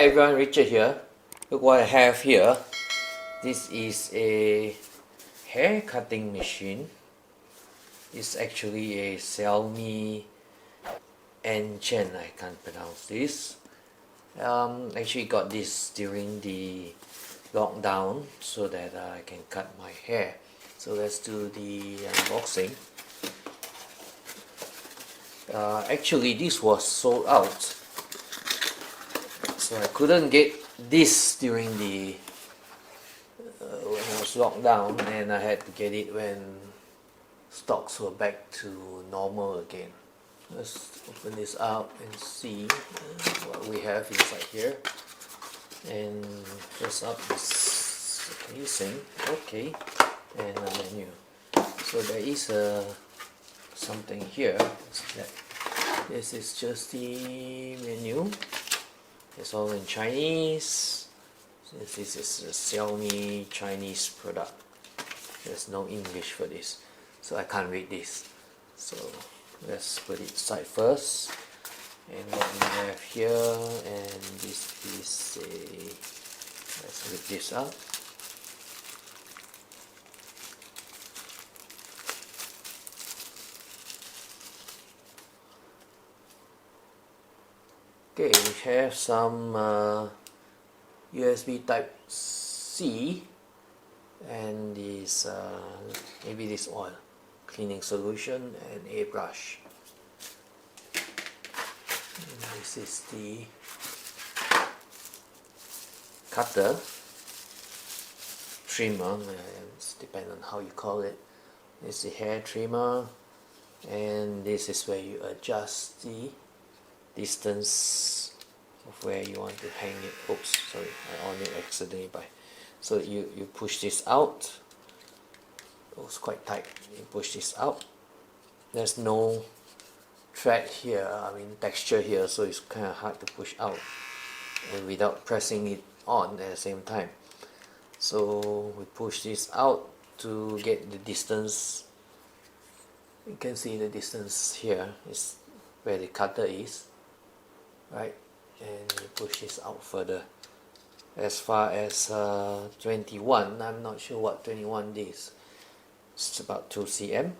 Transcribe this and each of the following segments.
Hi everyone, Richard here. Look what I have here. This is a hair cutting machine. It's actually a Xiaomi Enchen. I can't pronounce this. Actually got this during the lockdown so that I can cut my hair. So let's do the unboxing. Actually this was sold out, so I couldn't get this during the when I was locked down, and I had to get it when stocks were back to normal again. Let's open this up and see what we have inside here. And first up is using okay, and a menu. So there is something here. This is just the menu. It's all in Chinese. Since this is a Xiaomi Chinese product, there's no English for this, so I can't read this. So let's put it aside first. And what we have here, and this is a, let's rip this up. Okay, we have some USB type C, and this maybe this oil cleaning solution, and a brush. And this is the cutter, trimmer, it's depending on how you call it. This is the hair trimmer, and this is where you adjust the distance of where you want to hang it. Oops, sorry, I on it accidentally by. So you push this out. Oh, it's quite tight. You push this out. There's no thread here, I mean texture here, so it's kind of hard to push out and without pressing it on at the same time. So we push this out to get the distance. You can see the distance here is where the cutter is, right? And you push this out further as far as 21. I'm not sure what 21 is. It's about 2 cm,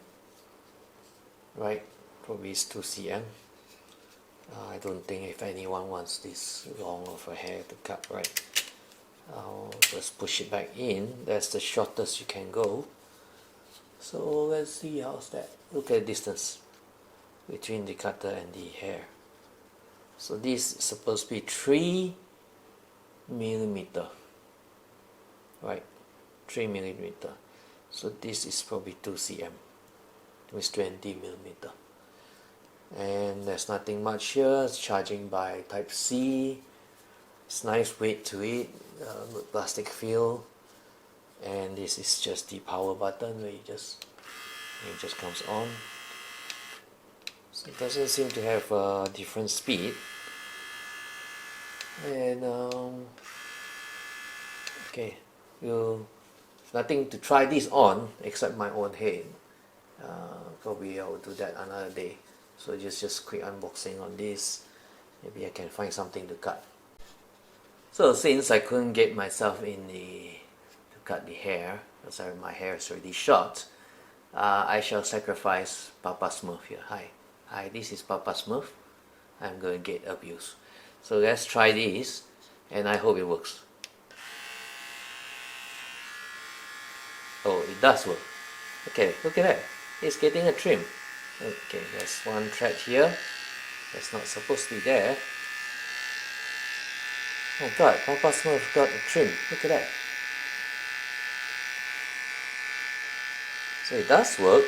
right? Probably it's 2 cm. I don't think if anyone wants this long of a hair to cut, right? I'll just push it back in. That's the shortest you can go. So let's see how's that. Look at the distance between the cutter and the hair. So this is supposed to be 3 millimeter, right? 3 millimeter. So this is probably 2 cm. It's 20 millimeter. And there's nothing much here. It's charging by Type C. It's nice weight to it, good plastic feel. And this is just the power button where it just comes on. So it doesn't seem to have a different speed. And okay, nothing to try this on except my own head. Probably I will do that another day. So just quick unboxing on this. Maybe I can find something to cut. So since I couldn't get myself to cut the hair, because my hair is already short, I shall sacrifice Papa Smurf here. Hi, this is Papa Smurf. I'm going to get abused. So let's try this, and I hope it works. Oh, it does work. Okay, look at that. It's getting a trim. Okay, there's one thread here. That's not supposed to be there. Oh God, Papa Smurf got a trim. Look at that. So it does work.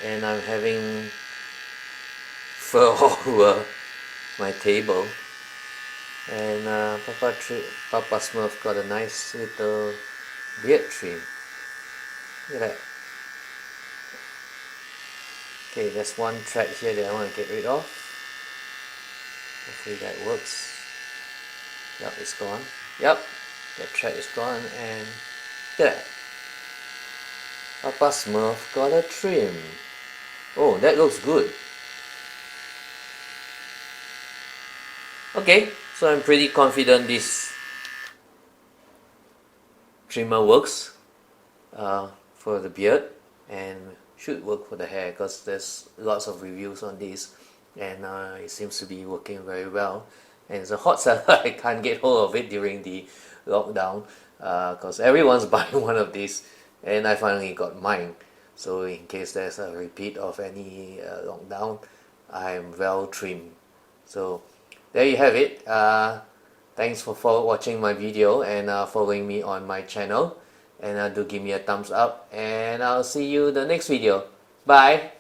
And I'm having fur all over my table. And Papa Smurf got a nice little beard trim. Look at that. Okay, there's one thread here that I want to get rid of. Hopefully that works. Yep, it's gone. Yep, that thread is gone, and look at that. Papa Smurf got a trim. Oh, that looks good. Okay, So I'm pretty confident this trimmer works for the beard and should work for the hair, because there's lots of reviews on this, and it seems to be working very well. And it's a hot seller. I can't get hold of it during the lockdown because everyone's buying one of these, and I finally got mine. So in case there's a repeat of any lockdown, I'm well trimmed. So there you have it. Thanks for watching my video and following me on my channel, and do give me a thumbs up, and I'll see you the next video. Bye.